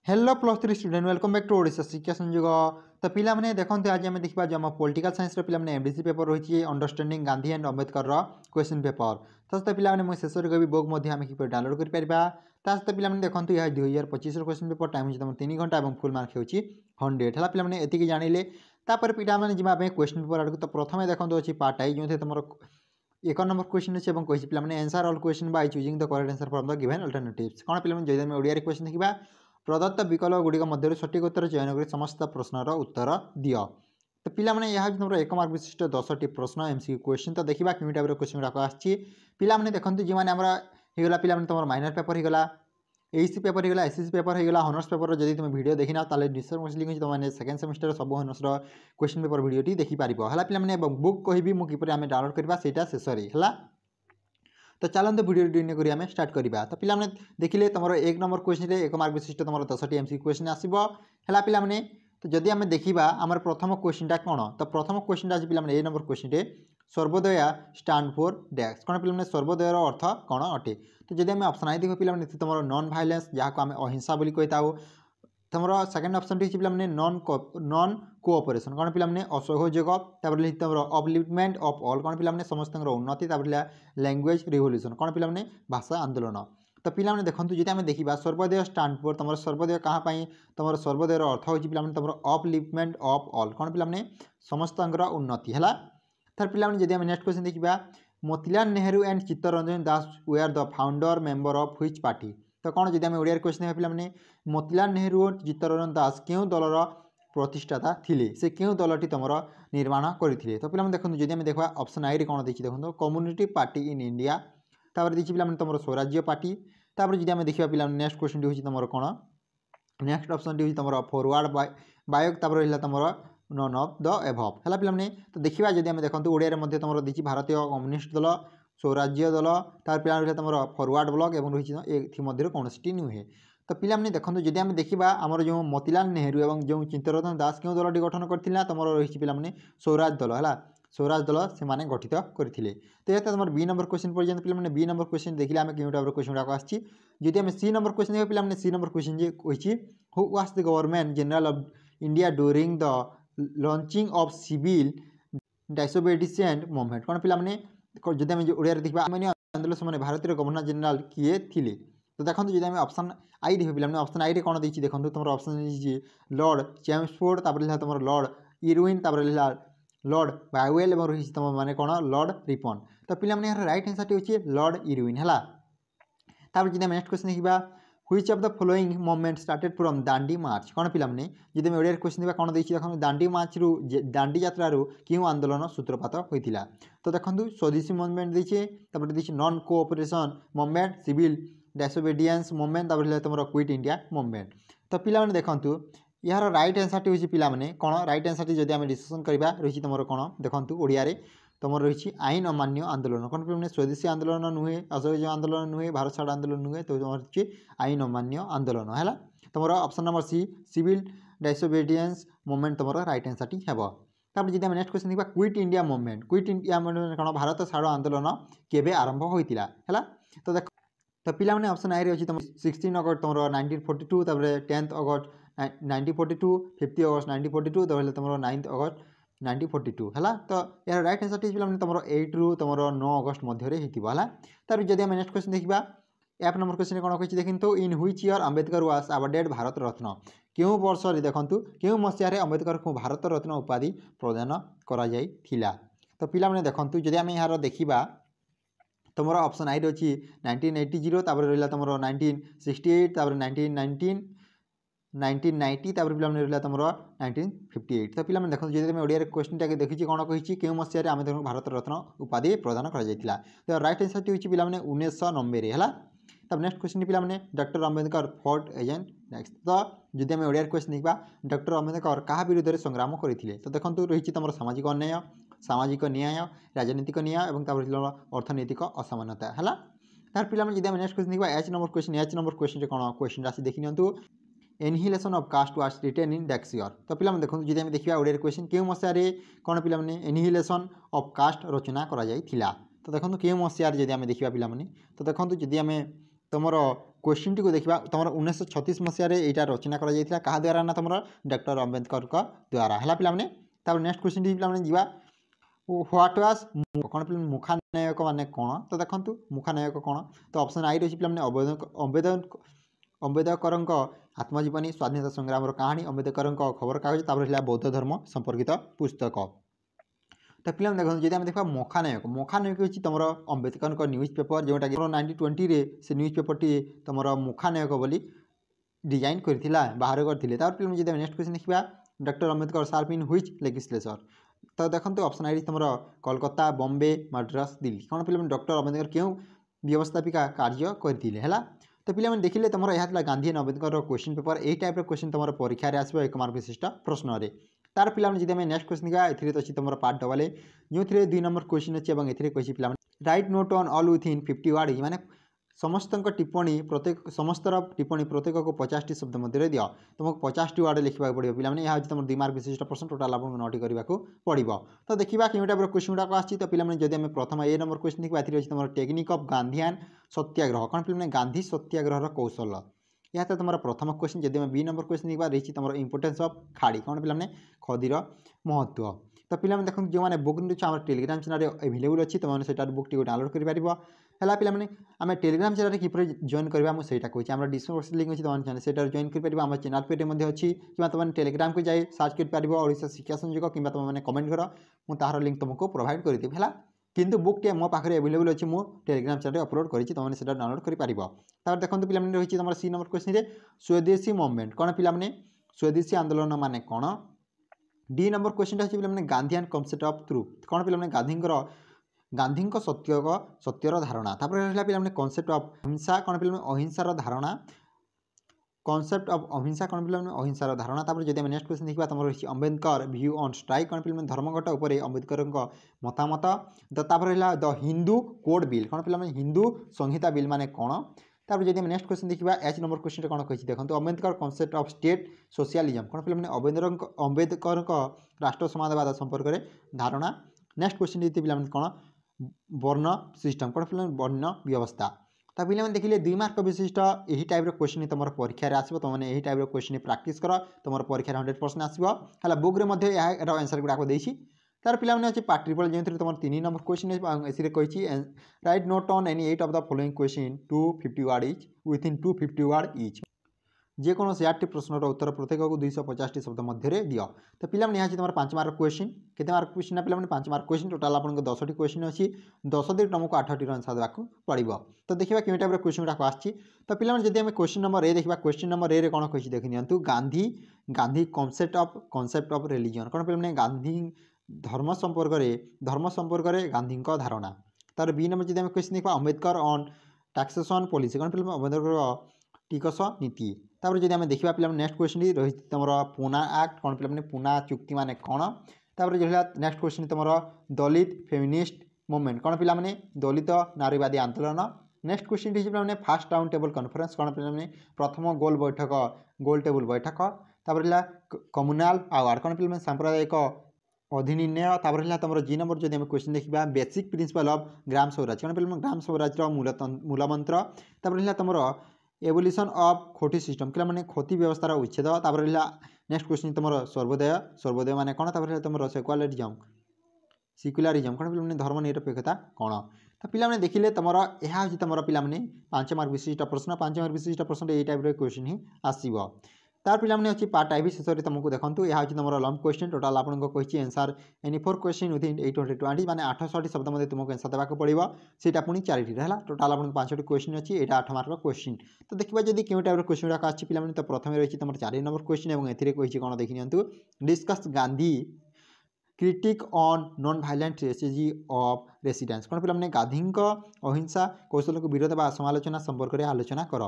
Hello plus three student welcome back to Odisha Shiksha Sanyog. तो पिला माने देखते आज आम देखा जो आम पॉलिटिकल साइंस पिला एमडीसी पेपर रही understanding Gandhi and Ambedkar question paper तो सहित पिला मुझे शेष कवि बुक आम कि डाउनलोड कर सहित पिला देखते यह 2025 क्वेश्चन पेपर टाइम हो तुम 3 घंटा और फुल मार्क हो 100 है पिला एति जानिले पिला मैंने क्वेश्चन पेपर आड़ तो प्रथम देखते अच्छी पार्ट आई जो तुम 1 नंबर क्वेश्चन अच्छे कही पे answer all question by choosing the correct answer from the given alternatives कौन पे जब आम ओडिया क्वेश्चन देखा प्रदत्त विकल्प गुड़िक मध्य सठिक उत्तर चयन कर समस्त प्रश्नर उत्तर दियो। तो पिला माने यह तुम 1 मार्क विशिष्ट 10टी प्रश्न एमसीक्यू क्वेश्चन तो देखा क्यों टाइप क्वेश्चन गुड़ाक आसने देखते जो मैंने होगा पे तुम माइनर पेपर होगा एसी पेपर होगा एसएससी पेपर होगा हनर्स पेपर जब तुम वीडियो देखना ताले डिस्क्रिप्शन लिंक तुमने सेकेंड सेमेस्टर सब हनर्स क्वेश्चन पेपर वीडियो देखिपार है पे बुक कहि मुझे आम डाउनलोड करवा से शेष है। तो चलते वीडियो डिने करी आम स्टार्ट करवा। तो पिला देखिले तुम 1 नंबर क्वेश्चन 1 मार्क विशिष्ट तुम 10टी एमसीक्यू क्वेश्चन आसो है पे तो जदि आम देखा आम प्रथम क्वेश्चनटा कौन तो प्रथम क्वेश्चनटा आज पे 1 number question Sarvodaya stand for dash कौन पे सर्वोदयर अर्थ कौन अटे। तो जब आम ऑप्शन आई देख पे तुम नॉन भाइलेंस जहाँ आम अहिंसा कही था तुम सेकेंड ऑप्शन टी पे नॉन कोऑपरेशन कौन पे असहयोग तुम अपलिफ्टमेंट ऑफ ऑल कौन पे समस्त उन्नति लैंग्वेज रिवोल्यूशन कौन पे भाषा आंदोलन। तो पिला देखो जी आम देखा सर्वोदय स्टैंड फॉर तुम सर्वोदय क्या तुम सर्वोदयर अर्थ हो तुम अपलिफ्टमेंट ऑफ ऑल कौन पे समस्त उन्नति है। तार पिला जब नेक्स्ट क्वेश्चन देखा Motilal Nehru and Chittaranjan Das were the founder member of which party. तो कौन जब आम ओडिया क्वेश्चन देखा पे मोतीलाल नेहरू और चित्तरंजन दास क्यों दलर प्रतिष्ठाता थिले से क्यों दलटी तुम निर्माण करते। तो पे देखो जब आम देखा ऑप्शन आई कौन देखिए देखो कम्युनिटी पार्टी इन इंडिया देखिए पे तुम स्वराज्य पार्टी जब आम देखा पे नेक्स्ट क्वेश्चन हूँ तुम कौन नेक्स्ट ऑप्शन टी तुम फॉरवर्ड बायोक रहा तुम नन ऑफ द एभव है पे। तो देखा जब आम देखो ओडिया तुम देखिए भारतीय कम्युनिस्ट दल स्वराज्य दल तार पे रहा तुम फॉरवर्ड ब्लॉक और रही कौन सी नुहे। तो पिला देखो जब आम देखा आमर जो मोतीलाल नेहरू और जो चित्तरंजन दास क्यों दल गठन करते तुम रही पे स्वराज दल है स्वराज दल से गठित करते। तो ये तुम बी नंबर क्वेश्चन पर्यटन पे बी नंबर क्वेश्चन देखिए आम क्यों टाइप क्वेश्चन गुड़ाक आदि आम सी नंबर क्वेश्चन देखा पे सी नंबर क्वेश्चन कही who was the government general of India during the launching of civil disobedience movement कौन पे जब आम ओडिया देखा आंदोलन समय भारतीय गवर्नर जनरल किए थिले। तो देखो जब आम ऑप्शन आई देख पे ऑप्शन आई कौन देखिए देखो तुम ऑप्शन लॉर्ड चैम्सफोर्ड तुम लॉर्ड इरविन लॉर्ड बावेल और रही तुम मैंने कौन लॉर्ड रिपन। तो पे राइट आंसर टी हूँ लॉर्ड इरविन है। जब नेक्स्ट क्वेश्चन देखा which of the following movement started from Dandi march कौन पे जब आम ओडिया क्वेश्चन देखा कौन देखिए देखो दांडी मार्च रु दांडी यात्रा क्यों आंदोलन सूत्रपात होता। तो देखो स्वदेशी मूवमेंट देखिए non cooperation movement civil disobedience movement तुम क्विट इंडिया मूवमेंट। तो पिला देखो यार राइट आंसर टी हूँ पिला कौन राइट आंसर टी जब आम डिस्कसन करवा रही तुम कौन देखो ओडिया तुम रही आईन अमान्य आंदोलन कौन पे स्वदेशी आंदोलन नुहे असहयोग आंदोलन नुहे भारत छाड़ आंदोलन नुहे तो तुम रही आईन अमान्य आंदोलन है। तुम option number C civil disobedience movement तुम राइट आंसर टी है। जब नेक्स्ट क्वेश्चन देखा quit India movement quit India movement कौन भारत छाड़ आंदोलन केबे आरंभ होता है। तो देख तो पिला ऑप्शन आई रही तुम 16 अगस्त तुम 1942 10th अगस्त 1942 5th अगस्त 1942 तुम 9th अगस्त 1942 है। तो यार राइट आंसर टी पे तुम 8 रु तुम 9 अगस्त मध्य है। तार जब आम नेक्स्ट क्वेश्चन देखा एक नंबर क्वेश्चन कौन कही देखी तो in which year Ambedkar was awarded Bharat Ratna क्यों वर्ष देखूँ क्यों मसीह अंबेडकर को भारत रत्न उपाधि प्रदान करा। तो पिला देखूँ जब आम यार देखा तुम ऑप्शन आई रही 1980 रहा तुम 1968 1919 1990 पे रहा तुम 1958। तो पे देखो जब ओडिया क्वेश्चन टाके देखिए कौन कही क्यों मसीह आम भारत रत्न उपाधि प्रदान करा। तो राइट आंसर टी हूँ पे 1990 है। तब नेक्स्ट क्वेश्चन पे doctor Ambedkar fought agent next. तो जब आम ओडिया क्वेश्चन देखा डॉक्टर अंबेडकर क्या विरुद्ध में संग्राम करते। तो देखो रही तुम सामाजिक अन्याय सामाजिक न्याय राजनीतिक न्याय और अर्थनैतिक असमानता है। तार पे जब आम नेक्स्ट क्वेश्चन देखा एच नंबर क्वेश्चन कौन क्वेश्चन राशि देखी नियंतु annihilation of caste was written in डेक्स ईयर। तो पे देखो जब आम देखा ओडिया क्वेश्चन क्यों मसीह कौन पे एनहिलेसन ऑफ कास्ट रचना करा। तो देखो क्यों मसीह जब आम देखा पे तो देखो जब आम तुम क्वेश्चन टी देखा तुम 1936 मसीह यहाँ रचना कर क्या द्वारा ना तुम डॉक्टर अंबेडकर द्वारा है पे नेक्स्ट क्वेश्चन टी पे जा ह्वाट वाज कौन पे मुखानायक मान कौन तो देखो मुखानायक कौन तो ऑप्शन आई रही पे अम्बेडकर आत्मजीवनी स्वाधीनता संग्राम कहानी अम्बेडकर खबर कागज बौद्ध धर्म संपर्कित पुस्तक तो पे देखो जी आम देखा मखानायक हूँ तुम अम्बेडकर न्यूज पेपर जोटा कि 1920 से न्यूज पेपर टी तुम मुखानायक बोली डिजाइन करथिला बाहर करथिले तार पे जी नेक्स्ट क्वेश्चन देखा doctor Ambedkar sharp in which legislature तो देखो ऑप्शन आई तुम कोलकाता बॉम्बे मद्रास दिल्ली कौन पे डॉक्टर अम्बेडकर क्यों व्यवस्थापिका कार्य करथिले हैला तो पे देखिले तुम यह Gandhi and Ambedkar question paper यही टाइप क्वेश्चन तुम परीक्षा रे आसबो 1 मार्क विशिष्ट प्रश्न रे तार पे जी आम नेक्स्ट क्वेश्चन देखा ए तो अच्छी तुम पार्ट डबल ए जो 2 नंबर क्वेश्चन अच्छे और कही पे right note on all within 50 word माने समस्त टिप्पणी प्रत्येक समस्त टिप्पणी प्रत्येक को 50 टी शब्द मध्य दियो तुमको 50 टी वर्ड लिखा पड़ो पे यह तुम 2 मार्क विशिष्ट प्रश्न टोटाल आपको नोट करने को पड़ो तो देखा क्यों टाइप क्वेश्चन गुड़ाक आसी तो पे जब आम प्रथम ए नंबर क्वेश्चन देखा अच्छी तुम टेक्निक ऑफ गांधीयान सत्याग्रह कौन पे गांधी सत्याग्रह कौशल यह तो तुम प्रथम क्वेश्चन जब आम बी नंबर क्वेश्चन देखा रही तुम इंपोर्टेंस ऑफ खाड़ी कौन पे खदीर महत्व तो पे देखो जो मैंने बुक आम टेलीग्राम चैनल अवेलेबल अच्छी तुमने बुक टी डाउनलोड कर पे आम टेलीग्राम चैनल किपर जॉइन करवा मुझे कही आम डिस्क्रिप्शन लिंक अच्छी तुम से जॉइन कर आम चैनल पेज अच्छी कि तुमने टेलीग्राम को जाए सर्च कर ओडिशा शिक्षा संयोग कि तुमने कमेंट कर मुझे लिंक तुमको प्रोवाइड करदेवी है किंतु बुक टे मो पाखे अवेलेबल अच्छी मो टेलीग्राम चैनल अपलोड करी तुमने से डाउनलोड कर देखो पे रही तुम सी नंबर क्वेश्चन स्वदेशी मुवमेंट कौन पे स्वदेशी आंदोलन मान कौन डी नंबर क्वेश्चन अच्छी पे Gandhi and concept of truth कौन पे गांधी सत्यर धारणा पे कॉन्सेप्ट ऑफ अहिंसा कौन पे अहिंसार धारणा कॉन्सेप्ट ऑफ अहिंसा कौन पे अहिंसार धारणा जब नेक्स्ट क्वेश्चन देखा तुम रही अंबेडकर व्यू ऑन स्ट्राइक कौन पे धर्मघट उपर अंबेडकर मतामत तो रहा द हिंदू कोड बिल कौन पे हिंदू संहिता बिल मान कौन तापर जब नेक्स्ट क्वेश्चन देखा एच नंबर क्वेश्चन कौन कही देखो Ambedkar concept of state socialism कौन पे अंबेडकर राष्ट्र समाजवाद संपर्क में धारणा नेक्स्ट क्वेश्चन पे कौन वर्ण सिस्टम कौन पे वर्ण व्यवस्था तो पे देखिए 2 मार्क विशिष्ट यही टाइप क्वेश्चन तुम परीक्षा रे आसो तुमने यही टाइप क्वेश्चन प्रैक्टिस कर तुम परीक्षा 100% आसो है बुक रे आंसर गुड़ाक देती तार पे अच्छे पार्ट ट्रिपल जो तुम 3 नंबर क्वेश्चन ऐसे कही write note on any 8 of the following question 250 word each within 250 word each जेकोसी 8 प्रश्नर उत्तर प्रत्येक को 250 टी शब्द मध्य दियो तो पे यहाँ तुम 5 मार्क क्वेश्चन केते मार्क क्वेश्चन पे 5 मार्क क्वेश्चन टोटाल आपको 10 टी क्वेश्चन अच्छी 10 दिन तुमको 8 टी आंसर देवाक पड़ो तो देखा क्यों टाइप क्वेश्चन गुड़ाक आसी तो पे जब आम क्वेश्चन नंबर ए देखा क्वेश्चन नंबर ए कौन कही देखी नियंतु गांधी कॉन्सेप्ट ऑफ रिलीजन कौन पे गांधी धर्म संपर्क में गांधी धारणा तार बी नंबर जब क्वेश्चन देखा अंबेडकर ऑन टैक्सेशन पॉलिसी कौन पे अंबेडकर टिकस नीति तापर जब आम देखा पे नेक्स्ट क्वेश्चन रही तुम पूना एक्ट कौन पे पूना चुक्ति मान कौन तापर जो नेक्स्ट क्वेश्चन तुम दलित फेमिनिस्ट मूवमेंट कौन पे दलित नारीवादी आंदोलन नेक्स्ट क्वेश्चन पे फास्ट राउंड टेबल कॉन्फ्रेंस कौन पे प्रथम गोल टेबल बैठक तापर कम्युनाल आवार्ड कौन पे सांप्रदायिक अधिनिर्णय तापर तुम जी नंबर जो आम क्वेश्चन देखा basic principle of Gram Swaraj कौन पे ग्राम स्वराज मूलमंत्र तापर तुम एवोल्यूशन ऑफ खोटी सिस्टम क्या मैंने खोटी व्यवस्थार उच्छेद तापर नेक्स्ट क्वेश्चन तुम सर्वोदय मान कौन तापर तुम सिक्युलारिज्म कौन पे धर्मनिरपेक्षता कौन तो पे देखिले तुम यह तुम पे 5 मार्क विशिष्ट प्रश्न 5 मार्क विशिष्ट प्रश्न यही टाइप क्वेश्चन ही आसो तार पे अच्छी पार्ट आई शेष में तुमको देखो यह तुम लंग क्वेश्चन टोटाल आपको कही आंसर एनी 4 क्वेश्चन विथिन 820 माने 800 शब्द मध्य तुमको आंसर देवाक पड़ो सीटा पुणी 4 है टोटाल आपको 5 क्वेश्चन अच्छी यहाँ 8 मार्क क्वेश्चन तो देखा जब क्यों टाइप क्वेश्चन गुड़ाक आसी पे तो प्रथम रही तुम 4 नंबर क्वेश्चन और ए कही कौन देखी नियंतु discuss Gandhi critic on non violent strategy of resistance कौन पे गांधी अहिंसा कौशल को विरोध व समालोचना संपर्क में आलोचना कर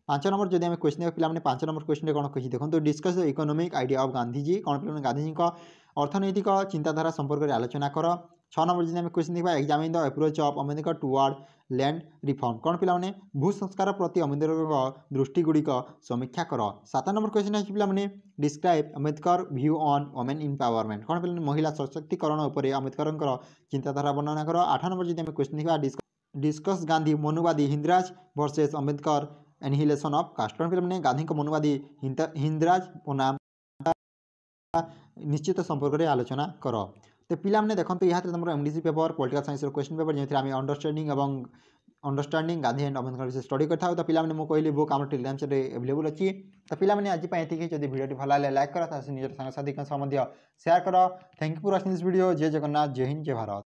5 नंबर जब आम क्वेश्चन देखा पे 5 नंबर क्वेश्चन कौन कही देखो तो discuss the economic idea of Gandhiji कौन पे गांधीजी अर्थनैतिक चिंताधारा संपर्क में आलोचना कर 6 नंबर जब आम क्वेश्चन देखा examine the approach of Ambedkar toward land reform कौन पे भू संस्कार प्रति अम्बेडकर दृष्टिगुड़िक समीक्षा कर 7 नंबर क्वेश्चन है पे describe Ambedkar view on women empowerment कौन पे महिला सशक्तिकरण उपर अम्बेडकर चिंताधारा वर्णना कर 8 नंबर जब आम क्वेश्चन देखा discuss Gandhi मनुवादी हिंदराज versus Ambedkar annihilation of cast पे गांधी मनुवादी हिंदराज बनाम निश्चित संपर्क में आलोचना कर। तो पिलाने देखते यहाँ तुम MDC paper political science question paper जो आम अंडरस्टांडिंग गांधी एंड अंबेडकर विषय स्टडी करता तो पिलाने मुझे कहली बुक आम टेलीग्राम चैनल अवेलेबल अच्छी। तो पिलाने आज ये जब भिडियो भल लगे लाइक कर निज सांगसाथी सेयार कर। Thank you for watching this video. जय जगन्नाथ, जय हिंद, जय भारत।